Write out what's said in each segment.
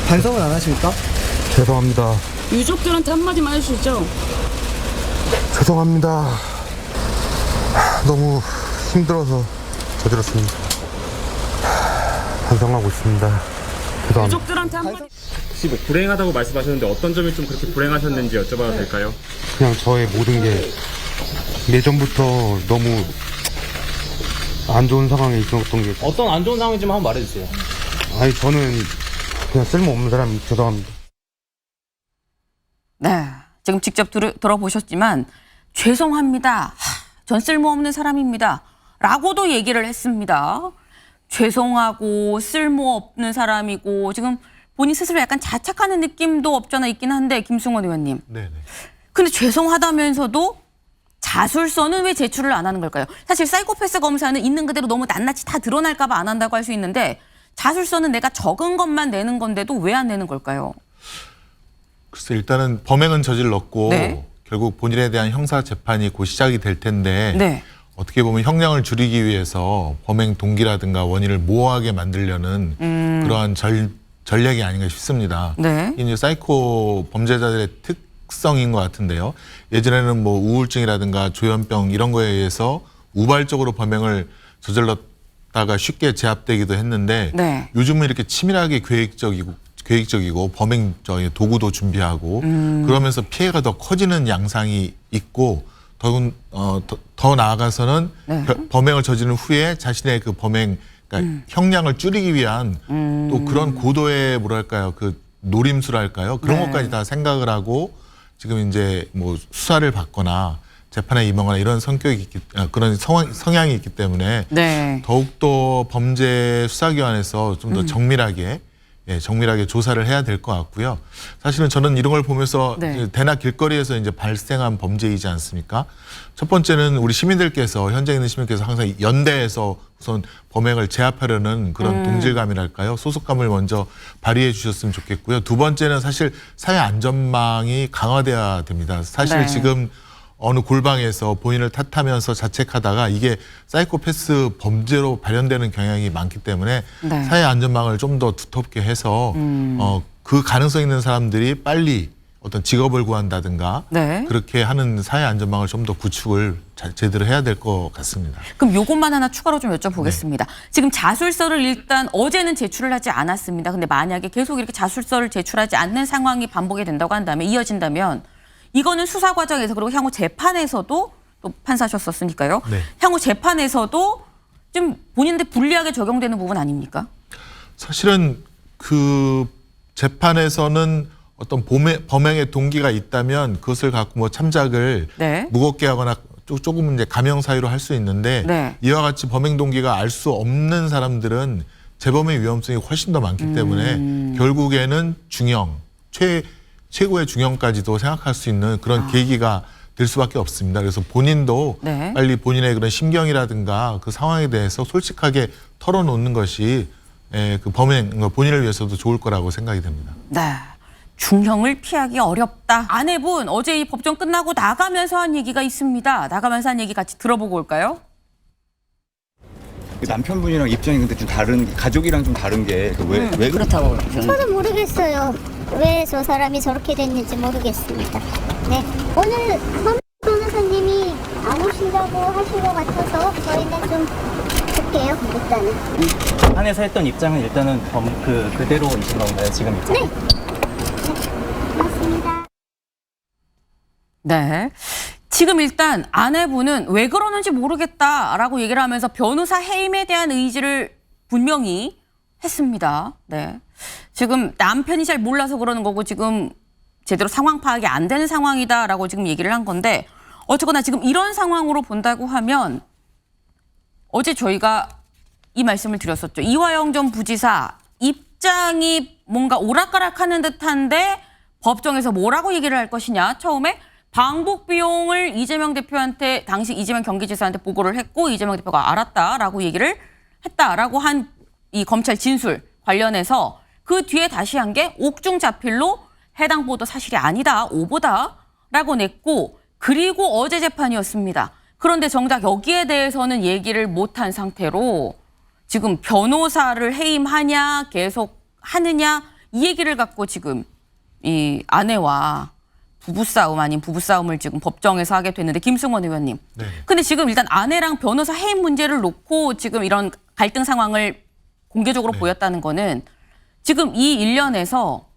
반성은 안 하십니까? 죄송합니다. 유족들한테 한마디만 해주시죠. 죄송합니다. 너무 힘들어서 저질렀습니다. 반성하고 있습니다. 죄송합니다. 유족들한테 한마디. 혹시 뭐 불행하다고 말씀하셨는데 어떤 점이 좀 그렇게 불행하셨는지 여쭤봐도 될까요? 그냥 저의 모든 게 예전부터 너무 안 좋은 상황에 있었던 게, 어떤 안 좋은 상황인지 한번 말해주세요. 아니 저는 그냥 쓸모없는 사람이. 죄송합니다. 네, 지금 직접 들어보셨지만 죄송합니다. 전 쓸모없는 사람입니다. 라고도 얘기를 했습니다. 죄송하고 쓸모없는 사람이고 지금 본인 스스로 약간 자책하는 느낌도 없잖아 있긴 한데 김승원 의원님. 네네. 근데 죄송하다면서도 자술서는 왜 제출을 안 하는 걸까요? 사실 사이코패스 검사는 있는 그대로 너무 낱낱이 다 드러날까 봐 안 한다고 할 수 있는데 자술서는 내가 적은 것만 내는 건데도 왜 안 내는 걸까요? 글쎄 일단은 범행은 저질렀고 네. 결국 본인에 대한 형사 재판이 곧 시작이 될 텐데 네. 어떻게 보면 형량을 줄이기 위해서 범행 동기라든가 원인을 모호하게 만들려는 그러한 전략이 아닌가 싶습니다. 네. 이제 사이코 범죄자들의 특성인 것 같은데요. 예전에는 뭐 우울증이라든가 조현병 이런 거에 의해서 우발적으로 범행을 저질렀다가 쉽게 제압되기도 했는데 네. 요즘은 이렇게 치밀하게 계획적이고 범행 도구도 준비하고 그러면서 피해가 더 커지는 양상이 있고 더 나아가서는 네. 범행을 저지른 후에 자신의 그 범행 그러니까 형량을 줄이기 위한 또 그런 고도의 뭐랄까요 그 노림수랄까요 그런 네. 것까지 다 생각을 하고 지금 이제 뭐 수사를 받거나 재판에 임하거나 이런 그런 성향이 있기 때문에 네. 더욱더 범죄 수사기관에서 좀 더 정밀하게 조사를 해야 될 것 같고요. 사실은 저는 이런 걸 보면서 네. 대나 길거리에서 이제 발생한 범죄이지 않습니까? 첫 번째는 우리 시민들께서 현장에 있는 시민께서 항상 연대해서 우선 범행을 제압하려는 그런 동질감이랄까요? 소속감을 먼저 발휘해 주셨으면 좋겠고요. 두 번째는 사실 사회 안전망이 강화돼야 됩니다. 사실 네. 지금 어느 골방에서 본인을 탓하면서 자책하다가 이게 사이코패스 범죄로 발현되는 경향이 많기 때문에 네. 사회 안전망을 좀 더 두텁게 해서 그 가능성 있는 사람들이 빨리 어떤 직업을 구한다든가 네. 그렇게 하는 사회 안전망을 좀 더 구축을 제대로 해야 될 것 같습니다. 그럼 요것만 하나 추가로 좀 여쭤보겠습니다. 지금 자술서를 일단 어제는 제출을 하지 않았습니다. 근데 만약에 계속 이렇게 자술서를 제출하지 않는 상황이 반복이 된다고 한다면 이어진다면 이거는 수사 과정에서 그리고 향후 재판에서도 또 판사셨었으니까요. 네. 향후 재판에서도 좀 본인한테 불리하게 적용되는 부분 아닙니까? 사실은 그 재판에서는 어떤 범행의 동기가 있다면 그것을 갖고 뭐 참작을 네. 무겁게 하거나 조금 이제 감형 사유로 할 수 있는데 네. 이와 같이 범행 동기가 알 수 없는 사람들은 재범의 위험성이 훨씬 더 많기 때문에 결국에는 중형, 최고의 중형까지도 생각할 수 있는 그런 계기가 될 수밖에 없습니다. 그래서 본인도 네. 빨리 본인의 그런 심경이라든가 그 상황에 대해서 솔직하게 털어놓는 것이 그 본인을 위해서도 좋을 거라고 생각이 됩니다. 네. 중형을 피하기 어렵다. 아내분 어제 이 법정 끝나고 나가면서 한 얘기가 있습니다. 나가면서 한 얘기 같이 들어보고 올까요? 남편분이랑 입장이 근데 좀 다른 가족이랑 좀 다른 게 왜 그렇다고 저도 모르겠어요. 왜 저 사람이 저렇게 됐는지 모르겠습니다. 네. 오늘 선 변호사님이 안 오신다고 하신 것 같아서 저희는 좀 볼게요. 일단은. 안에서 했던 입장은 일단은 그대로이신 건가요, 지금 입장? 네. 맞습니다. 네. 지금 일단 아내분은 왜 그러는지 모르겠다라고 얘기를 하면서 변호사 해임에 대한 의지를 분명히 했습니다. 네. 지금 남편이 잘 몰라서 그러는 거고 지금 제대로 상황 파악이 안 되는 상황이다라고 지금 얘기를 한 건데 어쨌거나 지금 이런 상황으로 본다고 하면 어제 저희가 이 말씀을 드렸었죠. 이화영 전 부지사 입장이 뭔가 오락가락하는 듯한데 법정에서 뭐라고 얘기를 할 것이냐. 처음에 방북 비용을 이재명 대표한테 당시 이재명 경기지사한테 보고를 했고 이재명 대표가 알았다라고 얘기를 했다라고 한 이 검찰 진술 관련해서 그 뒤에 다시 한 게 옥중 자필로 해당 보도 사실이 아니다, 오보다라고 냈고 그리고 어제 재판이었습니다. 그런데 정작 여기에 대해서는 얘기를 못한 상태로 지금 변호사를 해임하냐 계속 하느냐 이 얘기를 갖고 지금 이 아내와 부부싸움 아닌 부부싸움을 지금 법정에서 하게 됐는데 김승원 의원님. 네. 근데 지금 일단 아내랑 변호사 해임 문제를 놓고 지금 이런 갈등 상황을 공개적으로 네. 보였다는 거는 지금 이 일련에서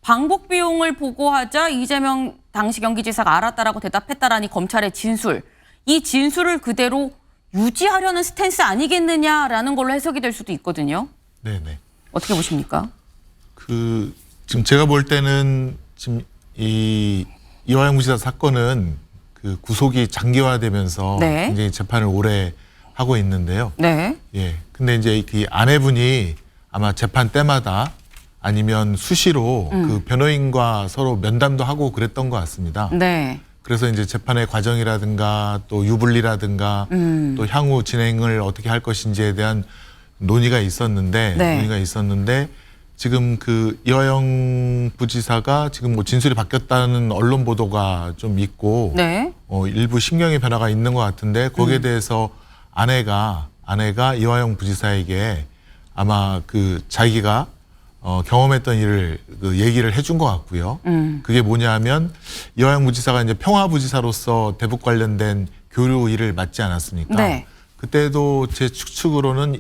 방북 비용을 보고하자 이재명 당시 경기지사가 알았다라고 대답했다라니 검찰의 진술. 이 진술을 그대로 유지하려는 스탠스 아니겠느냐라는 걸로 해석이 될 수도 있거든요. 네네. 어떻게 보십니까? 지금 제가 볼 때는 지금 이화영 부지사 사건은 그 구속이 장기화되면서 네. 굉장히 재판을 오래 하고 있는데요. 네. 예. 근데 이제 그 아내분이 아마 재판 때마다 아니면 수시로 그 변호인과 서로 면담도 하고 그랬던 것 같습니다. 네. 그래서 이제 재판의 과정이라든가 또 유불리라든가 또 향후 진행을 어떻게 할 것인지에 대한 논의가 있었는데 네. 지금 그 이화영 부지사가 지금 뭐 진술이 바뀌었다는 언론 보도가 좀 있고 네. 일부 심경의 변화가 있는 것 같은데 거기에 대해서 아내가 이화영 부지사에게 아마 그 자기가 경험했던 일을 그 얘기를 해준 것 같고요. 그게 뭐냐면 이화영 부지사가 이제 평화부지사로서 대북 관련된 교류 일을 맡지 않았습니까? 네. 그때도 제 추측으로는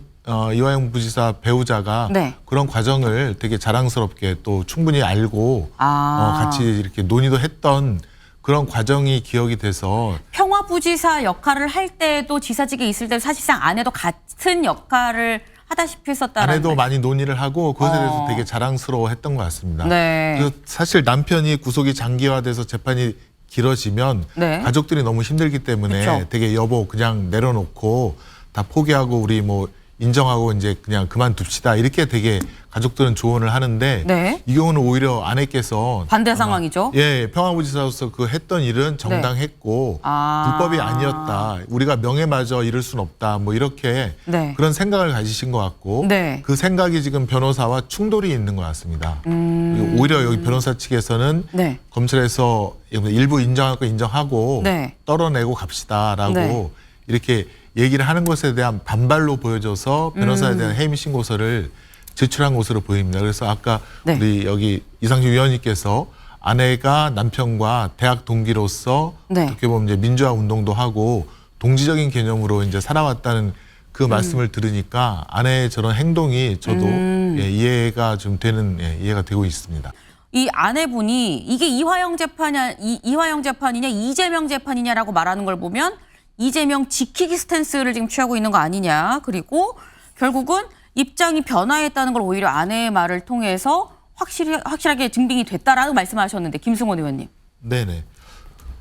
이화영 부지사 배우자가 네. 그런 과정을 되게 자랑스럽게 또 충분히 알고 같이 이렇게 논의도 했던 그런 과정이 기억이 돼서 평화부지사 역할을 할 때도 지사직에 있을 때 사실상 아내도 같은 역할을 하다시피 했었다라는 아내도 많이 논의를 하고 그것에 대해서 되게 자랑스러워했던 것 같습니다. 네. 그래서 사실 남편이 구속이 장기화돼서 재판이 길어지면 네. 가족들이 너무 힘들기 때문에 그쵸. 되게 여보 그냥 내려놓고 다 포기하고 우리 뭐 인정하고 이제 그냥 그만둡시다 이렇게 되게 가족들은 조언을 하는데 네. 이 경우는 오히려 아내께서 반대 상황이죠. 예, 평화부지사로서 그 했던 일은 정당했고 불법이 아니었다. 우리가 명예마저 잃을 순 없다. 뭐 이렇게 네. 그런 생각을 가지신 것 같고 네. 그 생각이 지금 변호사와 충돌이 있는 것 같습니다. 오히려 여기 변호사 측에서는 네. 검찰에서 일부 인정할 거 인정하고 네. 떨어내고 갑시다라고 네. 이렇게 얘기를 하는 것에 대한 반발로 보여져서 변호사에 대한 해임 신고서를 제출한 것으로 보입니다. 그래서 아까 네. 우리 여기 이상준 위원님께서 아내가 남편과 대학 동기로서 네. 어떻게 보면 이제 민주화 운동도 하고 동지적인 개념으로 이제 살아왔다는 그 말씀을 들으니까 아내의 저런 행동이 저도 이해가 좀 되는 이해가 되고 있습니다. 이 아내분이 이게 이화영 재판이냐 이재명 재판이냐라고 말하는 걸 보면 이재명 지키기 스탠스를 지금 취하고 있는 거 아니냐. 그리고 결국은 입장이 변화했다는 걸 오히려 아내의 말을 통해서 확실하게 증빙이 됐다라는 말씀하셨는데 김승원 의원님. 네네.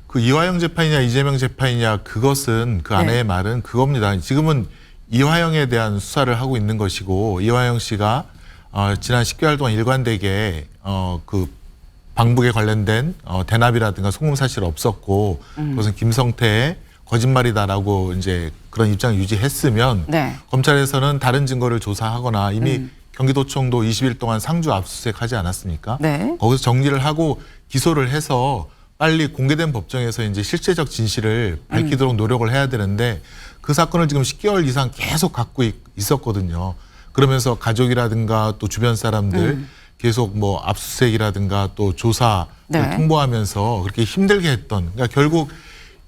그 이화영 재판이냐 이재명 재판이냐 그것은 그 아내의 말은 그겁니다. 지금은 이화영에 대한 수사를 하고 있는 것이고 이화영 씨가 지난 10개월 동안 일관되게 그 방북에 관련된 대납이라든가 송금 사실 없었고 그것은 김성태의 거짓말이다라고 이제 그런 입장을 유지했으면 네. 검찰에서는 다른 증거를 조사하거나 이미 경기도청도 20일 동안 상주 압수수색하지 않았습니까? 네. 거기서 정리를 하고 기소를 해서 빨리 공개된 법정에서 이제 실체적 진실을 밝히도록 노력을 해야 되는데 그 사건을 지금 10개월 이상 계속 갖고 있었거든요. 그러면서 가족이라든가 또 주변 사람들 계속 뭐 압수수색이라든가 또 조사를 네. 통보하면서 그렇게 힘들게 했던 그러니까 결국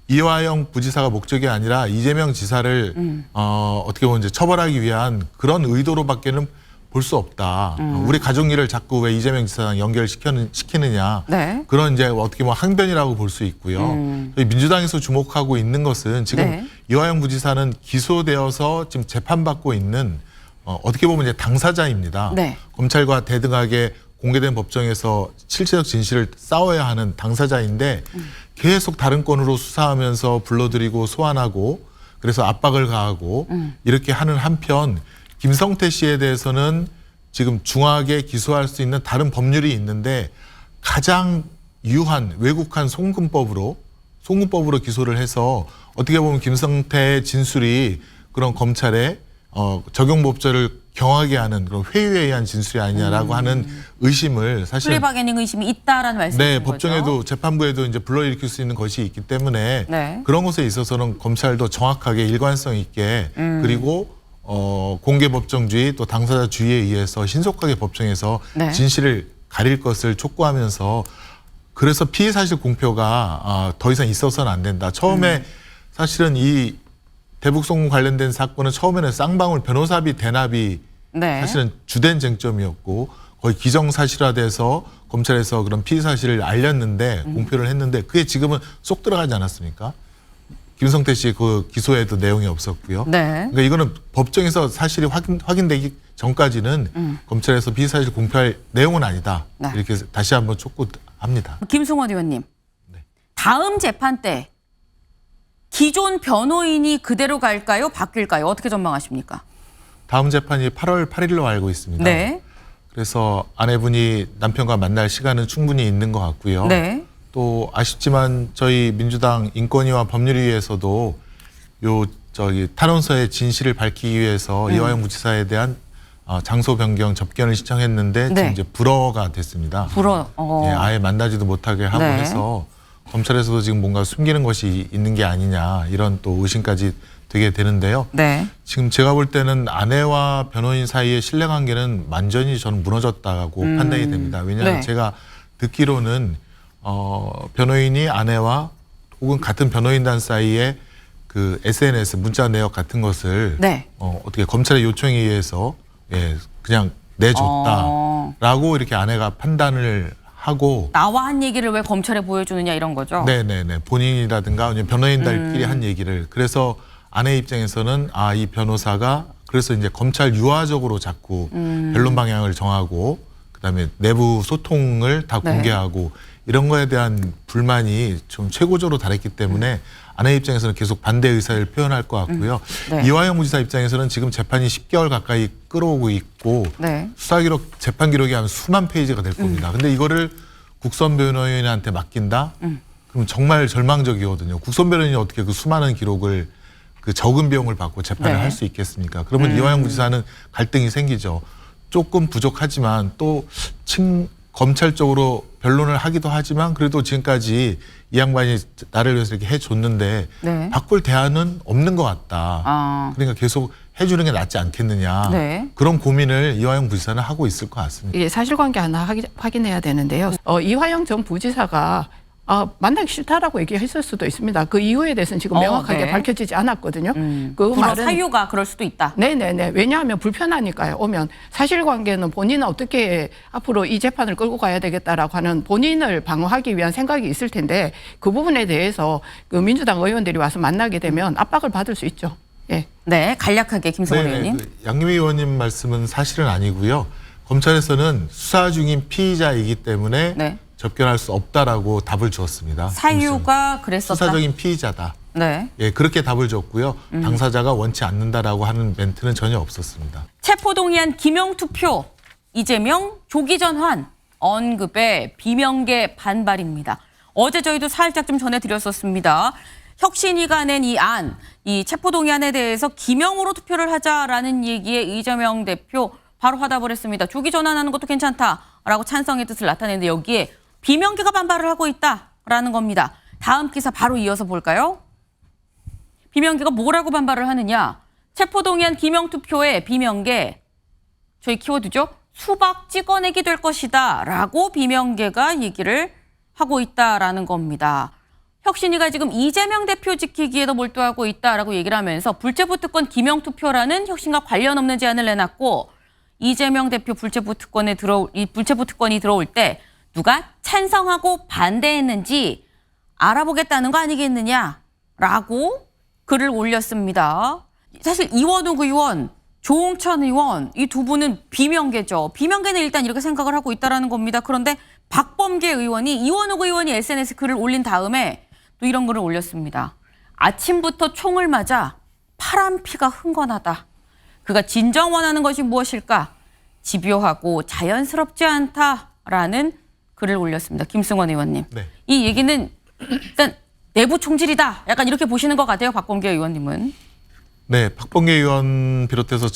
이화영 부지사가 목적이 아니라 이재명 지사를 어떻게 보면 이제 처벌하기 위한 그런 의도로밖에는 볼 수 없다. 우리 가족 일을 자꾸 왜 이재명 지사랑 연결시키느냐. 네. 그런 이제 어떻게 보면 항변이라고 볼 수 있고요. 민주당에서 주목하고 있는 것은 지금 네. 이화영 부지사는 기소되어서 지금 재판받고 있는 어떻게 보면 이제 당사자입니다. 네. 검찰과 대등하게 공개된 법정에서 실체적 진실을 싸워야 하는 당사자인데 계속 다른 건으로 수사하면서 불러들이고 소환하고 그래서 압박을 가하고 이렇게 하는 한편 김성태 씨에 대해서는 지금 중하게 기소할 수 있는 다른 법률이 있는데 가장 유한 왜곡한 송금법으로 기소를 해서 어떻게 보면 김성태의 진술이 그런 검찰의 적용법절을 경하게 하는 그런 회유에 의한 진술이 아니냐라고 하는 의심을 사실 플리바게닝 의심이 있다라는 말씀이신 네, 거죠? 법정에도 재판부에도 이제 불러일으킬 수 있는 것이 있기 때문에 네. 그런 것에 있어서는 검찰도 정확하게 일관성 있게 그리고 공개법정주의 또 당사자주의에 의해서 신속하게 법정에서 네. 진실을 가릴 것을 촉구하면서 그래서 피의 사실 공표가 더 이상 있어서는 안 된다. 처음에 사실은 이 대북송금 관련된 사건은 처음에는 쌍방울 변호사비 대납이 네. 사실은 주된 쟁점이었고 거의 기정사실화돼서 검찰에서 그런 피의 사실을 알렸는데 공표를 했는데 그게 지금은 쏙 들어가지 않았습니까? 김성태 씨 그 기소에도 내용이 없었고요. 네. 그러니까 이거는 법정에서 사실이 확인되기 전까지는 검찰에서 피의 사실 공표할 내용은 아니다. 네. 이렇게 다시 한번 촉구합니다. 김승원 의원님. 네. 다음 재판 때 기존 변호인이 그대로 갈까요? 바뀔까요? 어떻게 전망하십니까? 다음 재판이 8월 8일로 알고 있습니다. 네. 그래서 아내분이 남편과 만날 시간은 충분히 있는 것 같고요. 네. 또 아쉽지만 저희 민주당 인권위와 법률위에서도 탄원서의 진실을 밝히기 위해서 이화영 부지사에 대한 장소 변경 접견을 신청했는데 네. 지금 이제 불허가 됐습니다. 예, 아예 만나지도 못하게 하고 네. 해서 검찰에서도 지금 뭔가 숨기는 것이 있는 게 아니냐 이런 또 의심까지 되게 되는데요. 네. 지금 제가 볼 때는 아내와 변호인 사이의 신뢰관계는 완전히 저는 무너졌다고 판단이 됩니다. 왜냐하면 네. 제가 듣기로는 변호인이 아내와 혹은 같은 변호인단 사이에 그 SNS 문자 내역 같은 것을 네. 어떻게 검찰의 요청에 의해서 그냥 내줬다라고 이렇게 아내가 판단을 하고 나와 한 얘기를 왜 검찰에 보여주느냐 이런 거죠? 네네네 본인이라든가 아니면 변호인들끼리 한 얘기를 그래서 아내 입장에서는 이 변호사가 그래서 이제 검찰 유화적으로 자꾸 변론 방향을 정하고 그다음에 내부 소통을 다 네. 공개하고 이런 거에 대한 불만이 좀 최고조로 달했기 때문에 아내 입장에서는 계속 반대 의사를 표현할 것 같고요. 네. 이화영 부지사 입장에서는 지금 재판이 10개월 가까이 끌어오고 있고 네. 수사 기록, 재판 기록이 한 수만 페이지가 될 겁니다. 근데 이거를 국선 변호인한테 맡긴다? 그럼 정말 절망적이거든요. 국선 변호인이 어떻게 그 수많은 기록을 그 적은 비용을 받고 재판을 네. 할 수 있겠습니까? 그러면 이화영 부지사는 갈등이 생기죠. 조금 부족하지만 또 검찰 쪽으로 변론을 하기도 하지만 그래도 지금까지 이 양반이 나를 위해서 이렇게 해줬는데 네. 바꿀 대안은 없는 것 같다. 그러니까 계속 해주는 게 낫지 않겠느냐. 네. 그런 고민을 이화영 부지사는 하고 있을 것 같습니다. 이게 사실관계 하나 확인해야 되는데요. 이화영 전 부지사가 만나기 싫다라고 얘기했을 수도 있습니다. 그 이유에 대해서는 지금 명확하게 네. 밝혀지지 않았거든요. 그 사유가 그럴 수도 있다. 네네네. 왜냐하면 불편하니까요. 오면 사실관계는 본인은 어떻게 앞으로 이 재판을 끌고 가야 되겠다라고 하는 본인을 방어하기 위한 생각이 있을 텐데 그 부분에 대해서 그 민주당 의원들이 와서 만나게 되면 압박을 받을 수 있죠. 예. 네, 간략하게 김승원 의원님. 양유미 의원님 말씀은 사실은 아니고요. 검찰에서는 수사 중인 피의자이기 때문에 네. 접견할 수 없다라고 답을 주었습니다. 사유가 그랬었다. 수사적인 피의자다. 네. 예, 그렇게 답을 줬고요. 당사자가 원치 않는다라고 하는 멘트는 전혀 없었습니다. 체포동의안 기명투표 이재명 조기 전환 언급에 비명계 반발입니다. 어제 저희도 살짝 좀 전해드렸었습니다. 혁신위가 낸 이 안, 이 체포동의안에 대해서 기명으로 투표를 하자라는 얘기에 이재명 대표 바로 화답을 했습니다. 조기 전환하는 것도 괜찮다라고 찬성의 뜻을 나타내는데 여기에 비명계가 반발을 하고 있다라는 겁니다. 다음 기사 바로 이어서 볼까요? 비명계가 뭐라고 반발을 하느냐? 체포동의안 기명투표에 비명계, 저희 키워드죠? 수박 찍어내기 될 것이다 라고 비명계가 얘기를 하고 있다라는 겁니다. 혁신위가 지금 이재명 대표 지키기에도 몰두하고 있다라고 얘기를 하면서 불체포 특권 기명투표라는 혁신과 관련 없는 제안을 내놨고 이재명 대표 불체포 특권이 들어올 때 누가 찬성하고 반대했는지 알아보겠다는 거 아니겠느냐라고 글을 올렸습니다. 사실 이원욱 의원, 조홍천 의원 이 두 분은 비명계죠. 비명계는 일단 이렇게 생각을 하고 있다라는 겁니다. 그런데 박범계 의원이 이원욱 의원이 SNS 글을 올린 다음에 또 이런 글을 올렸습니다. 아침부터 총을 맞아 파란 피가 흥건하다. 그가 진정 원하는 것이 무엇일까? 집요하고 자연스럽지 않다라는 글을 올렸습니다. 김승원 의원님. 네. 이 얘기는 일단 내부 총질이다. 약간 이렇게 보시는 것 같아요. 박범계 의원님은. 네, 박범계 의원 비롯해서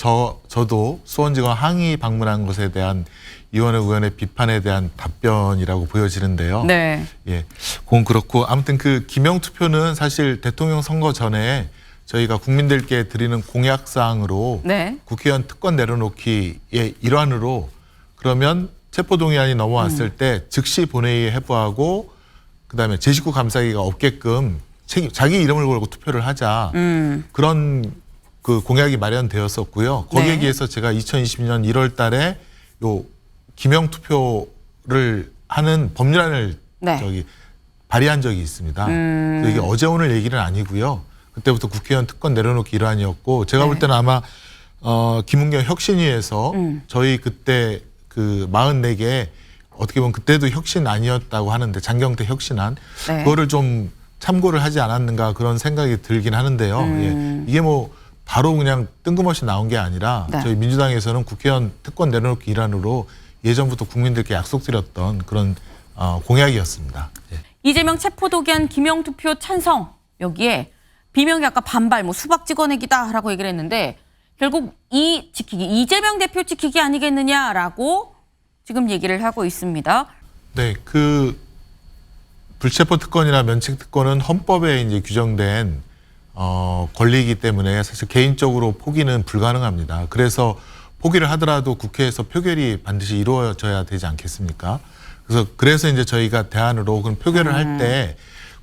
저도 수원지검 항의 방문한 것에 대한 이원욱 의원의 비판에 대한 답변이라고 보여지는데요. 네. 예, 그건 그렇고 아무튼 그 기명투표는 사실 대통령 선거 전에 저희가 국민들께 드리는 공약사항으로 네. 국회의원 특권 내려놓기의 일환으로 그러면 체포동의안이 넘어왔을 때 즉시 본회의에 회부하고 그다음에 제 식구 감싸기가 없게끔 자기 이름을 걸고 투표를 하자. 그런 그 공약이 마련되었었고요. 거기에 네. 비해서 제가 2020년 1월 달에 요 기명 투표를 하는 법률안을 네. 발의한 적이 있습니다. 그래서 이게 어제 오늘 얘기는 아니고요. 그때부터 국회의원 특권 내려놓기 일환이었고 제가 볼 때는 아마 김은경 혁신위에서 저희 그때 그 44개 어떻게 보면 그때도 혁신 아니었다고 하는데 장경태 혁신안 네. 그거를 좀 참고를 하지 않았는가 그런 생각이 들긴 하는데요. 예. 이게 뭐 바로 그냥 뜬금없이 나온 게 아니라 네. 저희 민주당에서는 국회의원 특권 내려놓기 일환으로 예전부터 국민들께 약속드렸던 그런 공약이었습니다. 예. 이재명 체포동의안 기명투표 찬성 여기에 비명이 아까 반발 뭐 수박 찍어내기다라고 얘기를 했는데 결국 이 지키기 이재명 대표 지키기 아니겠느냐라고 지금 얘기를 하고 있습니다. 네, 그 불체포 특권이나 면책 특권은 헌법에 이제 규정된 권리이기 때문에 사실 개인적으로 포기는 불가능합니다. 그래서 포기를 하더라도 국회에서 표결이 반드시 이루어져야 되지 않겠습니까? 그래서 이제 저희가 대안으로 그럼 표결을 할 때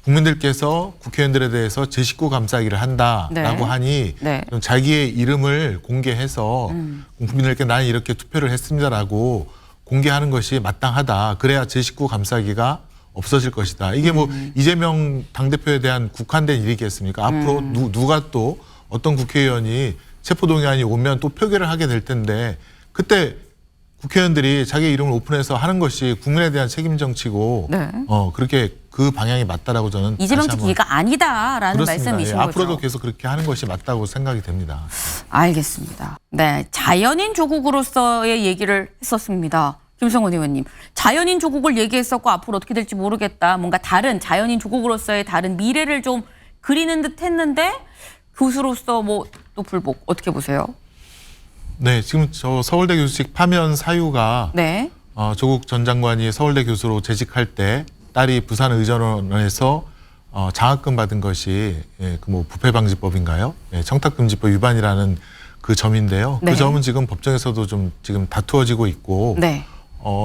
국민들께서 국회의원들에 대해서 제 식구 감싸기를 한다라고 네. 하니 네. 좀 자기의 이름을 공개해서 국민들께 나는 이렇게 투표를 했습니다라고 공개하는 것이 마땅하다. 그래야 제 식구 감싸기가 없어질 것이다. 이게 뭐 이재명 당대표에 대한 국한된 일이겠습니까? 앞으로 누가 또 어떤 국회의원이 체포동의안이 오면 또 표결을 하게 될 텐데 그때 국회의원들이 자기 이름을 오픈해서 하는 것이 국민에 대한 책임 정치고 네. 그렇게 그 방향이 맞다라고 저는 이재명 다시 한번 지키기가 아니다라는 그렇습니다. 말씀이신 예, 거죠. 앞으로도 계속 그렇게 하는 것이 맞다고 생각이 됩니다. 알겠습니다. 네, 자연인 조국으로서의 얘기를 했었습니다. 김성원 의원님, 자연인 조국을 얘기했었고 앞으로 어떻게 될지 모르겠다. 뭔가 다른 자연인 조국으로서의 다른 미래를 좀 그리는 듯 했는데 교수로서 뭐 또 불복 어떻게 보세요? 네, 지금 저 서울대 교수직 파면 사유가 네. 조국 전 장관이 서울대 교수로 재직할 때 딸이 부산의전원에서 장학금 받은 것이 그 뭐 부패방지법인가요? 청탁금지법 위반이라는 그 점인데요. 네. 그 점은 지금 법정에서도 좀 지금 다투어지고 있고 네.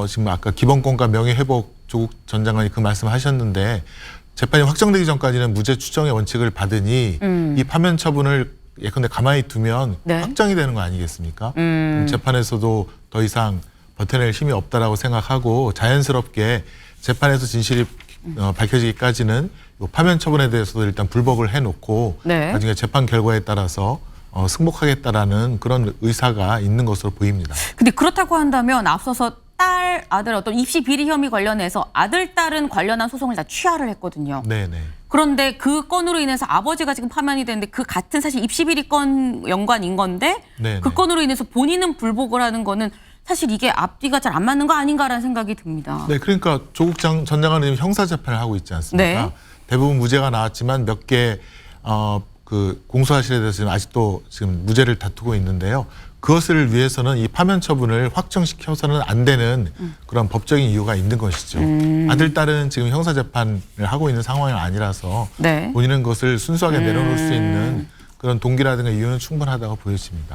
지금 아까 기본권과 명예회복 조국 전 장관이 그 말씀하셨는데 재판이 확정되기 전까지는 무죄 추정의 원칙을 받으니 이 파면 처분을 예컨대 가만히 두면 네. 확정이 되는 거 아니겠습니까? 재판에서도 더 이상 버텨낼 힘이 없다라고 생각하고 자연스럽게 재판에서 진실이 밝혀지기까지는 이 파면 처분에 대해서도 일단 불복을 해놓고 네. 나중에 재판 결과에 따라서 승복하겠다라는 그런 의사가 있는 것으로 보입니다. 근데 그렇다고 한다면 앞서서 딸, 아들 어떤 입시 비리 혐의 관련해서 아들, 딸은 관련한 소송을 다 취하를 했거든요. 네네. 그런데 그 건으로 인해서 아버지가 지금 파면이 됐는데 그 같은 사실 입시 비리 건 연관인 건데 네네. 그 건으로 인해서 본인은 불복을 하는 거는 사실 이게 앞뒤가 잘 안 맞는 거 아닌가라는 생각이 듭니다. 네, 그러니까 조국 전 장관은 형사 재판을 하고 있지 않습니까? 네. 대부분 무죄가 나왔지만 몇 개 그 공소사실에 대해서 아직도 지금 무죄를 다투고 있는데요. 그것을 위해서는 이 파면 처분을 확정시켜서는 안 되는 그런 법적인 이유가 있는 것이죠. 아들, 딸은 지금 형사 재판을 하고 있는 상황이 아니라서 네. 본인은 그것을 순수하게 내려놓을 수 있는 그런 동기라든가 이유는 충분하다고 보여집니다.